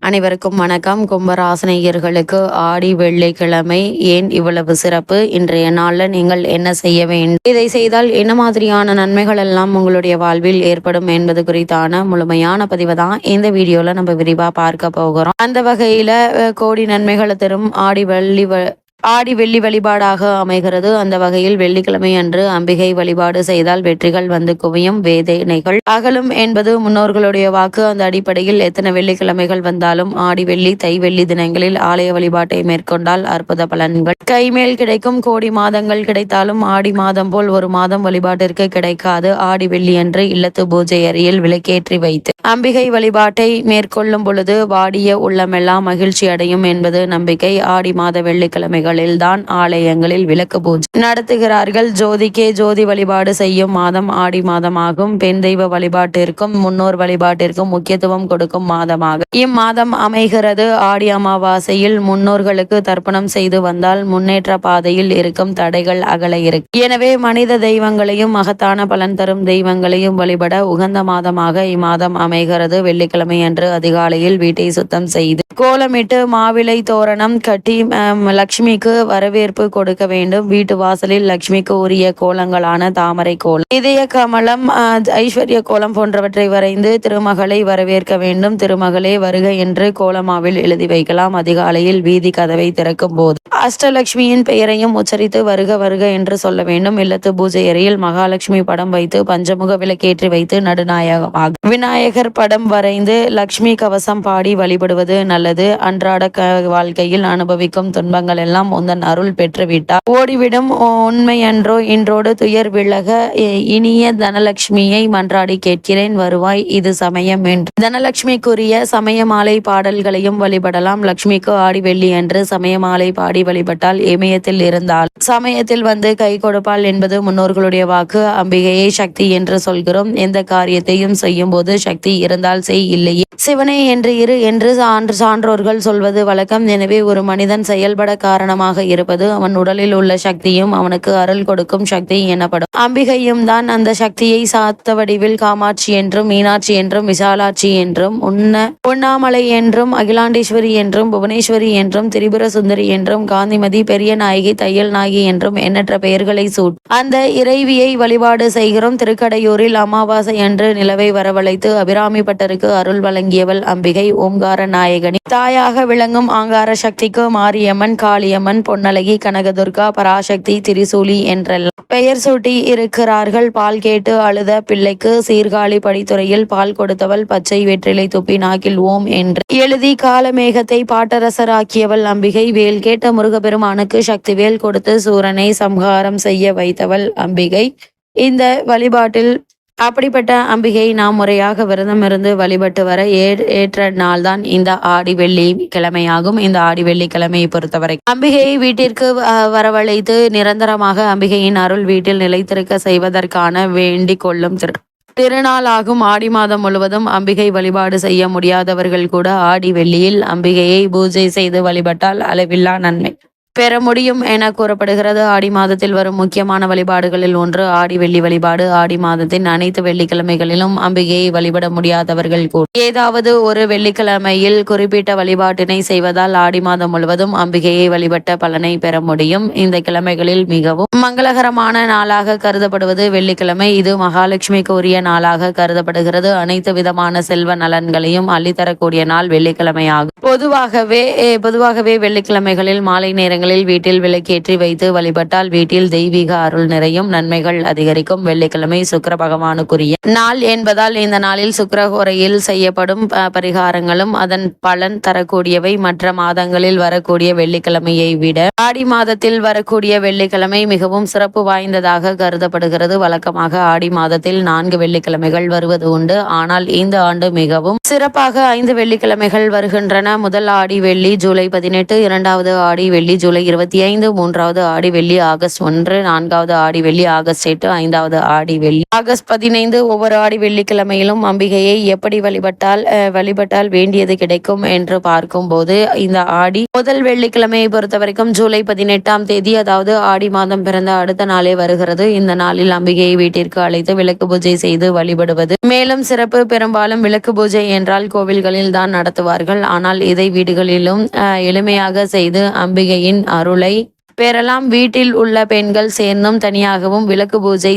அனைவருக்கும் வணக்கம். கும்பராசினியர்களுக்கு ஆடி வெள்ளிக்கிழமை ஏன் இவ்வளவு சிறப்பு? இன்றைய நாள்ல நீங்கள் என்ன செய்ய வேண்டும், இதை செய்தால் என்ன மாதிரியான நன்மைகள் எல்லாம் உங்களுடைய வாழ்வில் ஏற்படும் என்பது குறித்தான முழுமையான பதிவை தான் இந்த வீடியோல நம்ம விரிவா பார்க்க போகிறோம். அந்த வகையில கோடி நன்மைகளை தரும் ஆடி வெள்ளி வழிபாடாக அமைகிறது. அந்த வகையில் வெள்ளிக்கிழமை அன்று அம்பிகை வழிபாடு செய்தால் வெற்றிகள் வந்து குவியும், வேதனைகள் அகலும் என்பது முன்னோர்களுடைய வாக்கு. அந்த அடிப்படையில் எத்தனை வெள்ளிக்கிழமைகள் வந்தாலும் ஆடி வெள்ளி தை வெள்ளி தினங்களில் ஆலய வழிபாட்டை மேற்கொண்டால் அற்புத பலன்கள் கைமேல் கிடைக்கும். கோடி மாதங்கள் கிடைத்தாலும் ஆடி மாதம் போல் ஒரு மாதம் வழிபாட்டிற்கு கிடைக்காது. ஆடி வெள்ளி அன்று இல்லத்து பூஜை அறையில் விளக்கேற்றி வைத்து அம்பிகை வழிபாட்டை மேற்கொள்ளும் பொழுது வாடிய உள்ளமெல்லாம் மகிழ்ச்சி அடையும் என்பது நம்பிக்கை. ஆடி மாத வெள்ளிக்கிழமைகள் தான் ஆலயங்களில் விளக்கு பூஜை நடத்துகிறார்கள். ஜோதிக்கே ஜோதி வழிபாடு செய்யும் மாதம் ஆடி மாதமாகும். பெண் தெய்வ வழிபாட்டிற்கும் முன்னோர் வழிபாட்டிற்கும் முக்கியத்துவம் கொடுக்கும் மாதமாக இம்மாதம் அமைகிறது. ஆடி அமாவாசையில் முன்னோர்களுக்கு தர்ப்பணம் செய்து வந்தால் முன்னேற்ற பாதையில் இருக்கும் தடைகள் அகல இருக்கு. எனவே மனித தெய்வங்களையும் மகத்தான பலன் தரும் தெய்வங்களையும் வழிபட உகந்த மாதமாக இம்மாதம் அமைகிறது. வெள்ளிக்கிழமை அன்று அதிகாலையில் வீட்டை சுத்தம் செய்து கோலமிட்டு மாவிலை தோரணம் கட்டி லட்சுமிக்கு வரவேற்பு கொடுக்க வேண்டும். வீட்டு வாசலில் லட்சுமிக்கு உரிய கோலங்களான தாமரை கோலம், இதய கமலம், ஐஸ்வர்ய கோலம் போன்றவற்றை வரைந்து திருமகளை வரவேற்க வேண்டும். திருமகளே வருக என்று கோலமாவில் எழுதி வைக்கலாம். அதிகாலையில் வீதி கதவை திறக்கும் போது அஷ்டலட்சுமியின் பெயரையும் உச்சரித்து வருக வருக என்று சொல்ல வேண்டும். இல்லத்து பூஜை அறையில் மகாலட்சுமி படம் வைத்து பஞ்சமுக விளக்கேற்றி வைத்து நடுநாயகமாக விநாயகர் படம் வரைந்து லட்சுமி கவசம் பாடி வழிபடுவது நல்லது. அன்றாட வாழ்க்கையில் அனுபவிக்கும் துன்பங்கள் எல்லாம் உந்தன் அருள் பெற்றுவிட்டார் ஓடிவிடும். உண்மையன்றோ இன்றோடு துயர் விலக இனிய தனலட்சுமியை மன்றாடி கேட்கிறேன், வருவாய் இது சமயம் என்று தனலட்சுமிக்குரிய சமய மாலை பாடல்களையும் வழிபடலாம். லட்சுமிக்கு ஆடி வெள்ளி என்று சமய மாலை பாடி வழிபட்டால் இமயத்தில் இருந்தால் சமயத்தில் வந்து கை கொடுப்பாள் என்பது முன்னோர்களுடைய வாக்கு. அம்பிகையை சக்தி என்று சொல்கிறோம். எந்த காரியத்தையும் செய்யும் போது சக்தி இருந்தால் செய், இல்லையே சிவனே என்று இரு என்று சான்றோர்கள் சொல்வது வழக்கம். எனவே ஒரு மனிதன் செயல்பட காரணமாக இருப்பது அவன் உடலில் உள்ள சக்தியும் அவனுக்கு அருள் கொடுக்கும் சக்தி எனப்படும். அம்பிகையும் தான் அந்த சக்தியை சாத்த வடிவில் காமாட்சி என்றும் மீனாட்சி என்றும் விசாலாட்சி என்றும் உண்ணாமலை என்றும் அகிலாண்டேஸ்வரி என்றும் புவனேஸ்வரி என்றும் திரிபுர சுந்தரி என்றும் காந்திமதி, பெரிய நாயகி, தையல் நாயகி என்றும் எண்ணற்ற பெயர்களை அந்த இறைவியை வழிபாடு செய்கிறோம். திருக்கடையூரில் அமாவாசை அன்று நிலவை வரவழைத்து அபிராமி பட்டருக்கு அருள் வழங்கியவள் அம்பிகை. ஓம்கார நாயகனி தாயாக விளங்கும் ஆங்கார சக்திக்கு மாரியம்மன், காளியம்மன், பொன்னழகி, கனகதுர்கா, பராசக்தி, திரிசூலி என்றெல்லாம் பெயர் சூட்டி இருக்கிறார்கள். பால் கேட்டு அழுத பிள்ளைக்கு சீர்காழி படித்துறையில் பால் கொடுத்தவள், பச்சை வெற்றிலை துப்பி நாக்கில் ஓம் என்று எழுதி காலமேகத்தை பாட்டரசராக்கியவள் அம்பிகை. வேல் கேட்ட முருகப்பெருமானுக்கு சக்தி வேல் கொடுத்து சூரனை சம்ஹாரம் செய்ய வைத்தவள் அம்பிகை. இந்த வழிபாட்டில் அப்படிப்பட்ட அம்பிகை நாம் முறையாக விரதம் இருந்து வழிபட்டு வர ஏற்ற நாள் தான் இந்த ஆடி வெள்ளி கிழமையாகும். இந்த ஆடி வெள்ளி கிழமையை பொறுத்தவரை அம்பிகையை வீட்டிற்கு வரவழைத்து நிரந்தரமாக அம்பிகையின் அருள் வீட்டில் நிலைத்திருக்க செய்வதற்கான வேண்டிக் கொள்ளும் திருநாளாகும். ஆடி மாதம் முழுவதும் அம்பிகை வழிபாடு செய்ய முடியாதவர்கள் கூட ஆடி வெள்ளியில் அம்பிகையை பூஜை செய்து வழிபட்டால் அளவில்லா நன்மை பெற முடியும் என கூறப்படுகிறது. ஆடி மாதத்தில் வரும் முக்கியமான வழிபாடுகளில் ஒன்று ஆடி வெள்ளி வழிபாடு. ஆடி மாதத்தின் அனைத்து வெள்ளிக்கிழமைகளிலும் அம்பிகையை வழிபட முடியாதவர்கள் கூட ஏதாவது ஒரு வெள்ளிக்கிழமையில் குறிப்பிட்ட வழிபாட்டினை செய்வதால் ஆடி மாதம் முழுவதும் அம்பிகையை வழிபட்ட பலனை பெற முடியும். இந்த கிழமைகளில் மிகவும் மங்களகரமான நாளாக கருதப்படுவது வெள்ளிக்கிழமை. இது மகாலட்சுமிக்கு உரிய நாளாக கருதப்படுகிறது. அனைத்து விதமான செல்வ நலன்களையும் அள்ளித்தரக்கூடிய நாள் வெள்ளிக்கிழமையாகும். பொதுவாகவே வெள்ளிக்கிழமைகளில் மாலை நேரங்களில் வீட்டில் விளக்கேற்றி வைத்து வழிபட்டால் வீட்டில் தெய்வீக அருள் நிறையும், நன்மைகள் அதிகரிக்கும். வெள்ளிக்கிழமை சுக்கிர பகவானுக்குரிய நாள் என்பதால் இந்த நாளில் சுக்கிரஹோரையில் செய்யப்படும் பரிகாரங்களும் அதன் பலன் தரக்கூடியவை. மற்ற மாதங்களில் வரக்கூடிய வெள்ளிக்கிழமையை விட ஆடி மாதத்தில் வரக்கூடிய வெள்ளிக்கிழமை மிகவும் சிறப்பு வாய்ந்ததாக கருதப்படுகிறது. வழக்கமாக ஆடி மாதத்தில் 4 வெள்ளிக்கிழமைகள் வருவது உண்டு. ஆனால் இந்த ஆண்டு மிகவும் சிறப்பாக 5 வெள்ளிக்கிழமைகள் வருகின்றன. முதல் ஆடி வெள்ளி ஜூலை 18, இரண்டாவது ஆடி வெள்ளி ஜூலை ஜூலை 25, 3வது ஆடி வெள்ளி ஆகஸ்ட் 1, 4வது ஆடி வெள்ளி ஆகஸ்ட் 8, 5வது ஆடி வெள்ளி ஆகஸ்ட் 15. ஒவ்வொரு ஆடி வெள்ளிக்கிழமையிலும் அம்பிகையை எப்படி வழிபட்டால் வேண்டியது கிடைக்கும் என்று பார்க்கும்போது, இந்த ஆடி முதல் வெள்ளிக்கிழமையை பொறுத்த வரைக்கும் ஜூலை 18ஆம் தேதி, அதாவது ஆடி மாதம் பிறந்த அடுத்த நாளே வருகிறது. இந்த நாளில் அம்பிகையை வீட்டிற்கு அழைத்து விளக்கு பூஜை செய்து வழிபடுவது மேலும் சிறப்பு. பெரும்பாலும் விளக்கு பூஜை என்றால் கோவில்களில் தான் நடத்துவார்கள். ஆனால் இதை வீடுகளிலும் எளிமையாக செய்து அம்பிகையின் அருளை பெறலாம். வீட்டில் உள்ள பெண்கள் சேர்ந்தும் தனியாகவும் விளக்கு பூஜை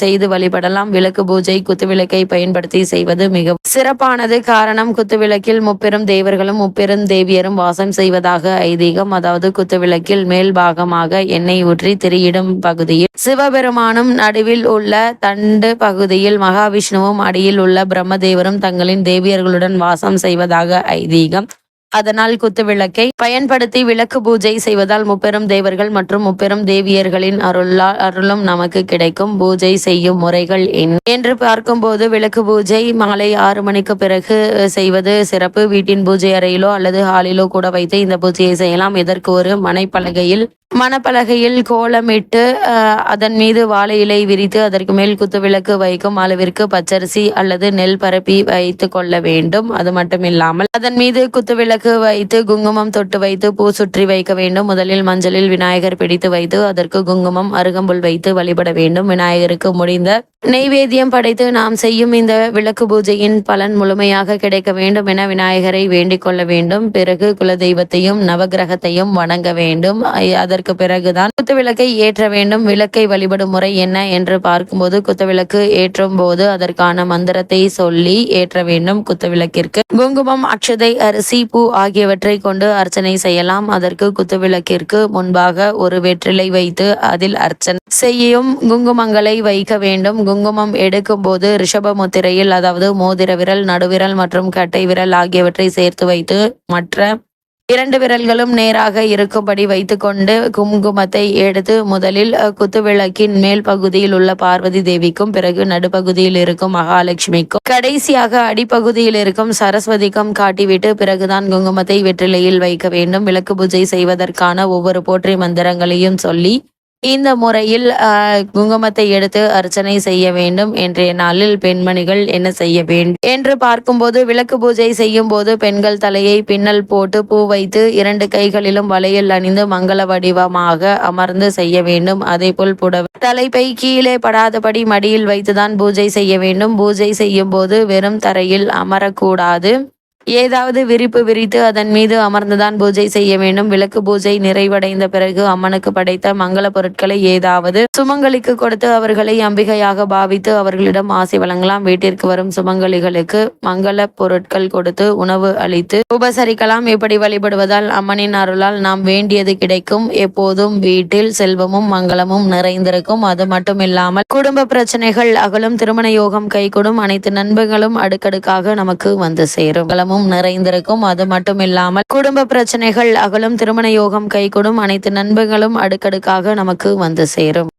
செய்து வழிபடலாம். விளக்கு பூஜை குத்துவிளக்கை பயன்படுத்தி செய்வது மிகவும் சிறப்பானது. காரணம், குத்துவிளக்கில் முப்பெரும் தேவர்களும் முப்பெரும் தேவியரும் வாசம் செய்வதாக ஐதீகம். அதாவது குத்துவிளக்கில் மேல் பாகமாக எண்ணெய் ஊற்றி திரியிடும் பகுதியில் சிவபெருமானும், நடுவில் உள்ள தண்டு பகுதியில் மகாவிஷ்ணுவும், அடியில் உள்ள பிரம்மதேவரும் தங்களின் தேவியர்களுடன் வாசம் செய்வதாக ஐதீகம். அதனால் குத்துவிளக்கை பயன்படுத்தி விளக்கு பூஜை செய்வதால் முப்பெரும் தேவர்கள் மற்றும் முப்பெரும் தேவியர்களின் அருளும் நமக்கு கிடைக்கும். பூஜை செய்யும் முறைகள் என்று பார்க்கும்போது, விளக்கு பூஜை மாலை 6 மணிக்கு பிறகு செய்வது சிறப்பு. வீட்டின் பூஜை அறையிலோ அல்லது ஹாலிலோ கூட வைத்து இந்த பூஜையை செய்யலாம். இதற்கு ஒரு மணப்பலகையில் கோலமிட்டு அதன் மீது வாழை இலை விரித்து அதற்கு மேல் குத்துவிளக்கு வைக்கும் அளவிற்கு பச்சரிசி அல்லது நெல் பரப்பி வைத்து கொள்ள வேண்டும். அது மட்டுமில்லாமல் அதன் மீது குத்துவிளக்கு வைத்து குங்குமம் தொட்டு வைத்து பூ சுற்றி வைக்க வேண்டும். முதலில் மஞ்சளில் விநாயகர் பிடித்து வைத்து அதற்கு குங்குமம், அருகம்புல் வைத்து வழிபட வேண்டும். விநாயகருக்கு முடிந்த நெய்வேத்தியம் படைத்து நாம் செய்யும் இந்த விளக்கு பூஜையின் பலன் முழுமையாக கிடைக்க வேண்டும் என விநாயகரை வேண்டிக் கொள்ள வேண்டும். பிறகு குலதெய்வத்தையும் நவகிரகத்தையும் வணங்க வேண்டும். அதற்கு பிறகுதான் குத்துவிளக்கை ஏற்ற வேண்டும். விளக்கை வழிபடும் முறை என்ன என்று பார்க்கும்போது, குத்துவிளக்கு ஏற்றும் போது அதற்கான மந்திரத்தை சொல்லி ஏற்ற வேண்டும். குத்துவிளக்கிற்கு குங்குமம், அக்ஷதை, அரிசி, பூ ஆகியவற்றை கொண்டு அர்ச்சனை செய்யலாம். அதற்கு குத்துவிளக்கிற்கு முன்பாக ஒரு வெற்றிலை வைத்து அதில் அர்ச்சனை செய்யும் குங்குமங்களை வைக்க வேண்டும். குங்குமம் எடுக்கும் போது ரிஷப முத்திரையில், அதாவது மோதிர விரல், நடுவிரல் மற்றும் கட்டை விரல் ஆகியவற்றை சேர்த்து வைத்து மற்ற 2 விரல்களும் நேராக இருக்கும்படி வைத்துக்கொண்டு குங்குமத்தை எடுத்து முதலில் குத்துவிளக்கின் மேல் பகுதியில் உள்ள பார்வதி தேவிக்கும், பிறகு நடுப்பகுதியில் இருக்கும் மகாலட்சுமிக்கும், கடைசியாக அடிப்பகுதியில் இருக்கும் சரஸ்வதிக்கும் காட்டிவிட்டு பிறகுதான் குங்குமத்தை வெற்றிலையில் வைக்க வேண்டும். விளக்கு பூஜை செய்வதற்கான ஒவ்வொரு போற்றி மந்திரங்களையும் சொல்லி இந்த முறையில் குங்குமத்தை எடுத்து அர்ச்சனை செய்ய வேண்டும். இன்றைய நாளில் பெண்மணிகள் என்ன செய்ய வேண்டும் என்று பார்க்கும்போது, விளக்கு பூஜை செய்யும் போது பெண்கள் தலையை பின்னல் போட்டு பூ வைத்து 2 கைகளிலும் வளையல் அணிந்து மங்கள வடிவமாக அமர்ந்து செய்ய வேண்டும். அதேபோல் புடவை தலைப்பை கீழே படாதபடி மடியில் வைத்துதான் பூஜை செய்ய வேண்டும். பூஜை செய்யும் போது வெறும் தரையில் அமரக்கூடாது. ஏதாவது விரிப்பு விரித்து அதன் மீது அமர்ந்துதான் பூஜை செய்ய வேண்டும். விளக்கு பூஜை நிறைவடைந்த பிறகு அம்மனுக்கு படைத்த மங்கள பொருட்களை ஏதாவது சுமங்கலிக்கு கொடுத்து அவர்களை அம்பிகையாக பாவித்து அவர்களிடம் ஆசி வழங்கலாம். வீட்டிற்கு வரும் சுமங்கலிகளுக்கு மங்கள பொருட்கள் கொடுத்து உணவு அளித்து உபசரிக்கலாம். இப்படி வழிபடுவதால் அம்மனின் அருளால் நாம் வேண்டியது கிடைக்கும். எப்போதும் வீட்டில் செல்வமும் மங்களமும் நிறைந்திருக்கும். அது மட்டுமில்லாமல் குடும்ப பிரச்சனைகள் அகலும், திருமண யோகம் கைகூடும், அனைத்து நண்பர்களும் அடுக்கடுக்காக நமக்கு வந்து சேரும். நிறைந்திருக்கும். அது மட்டுமில்லாமல் குடும்ப பிரச்சனைகள் அகலும், திருமண யோகம் கைகூடும், அனைத்து நண்பர்களும் அடுக்கடுக்காக நமக்கு வந்து சேரும்.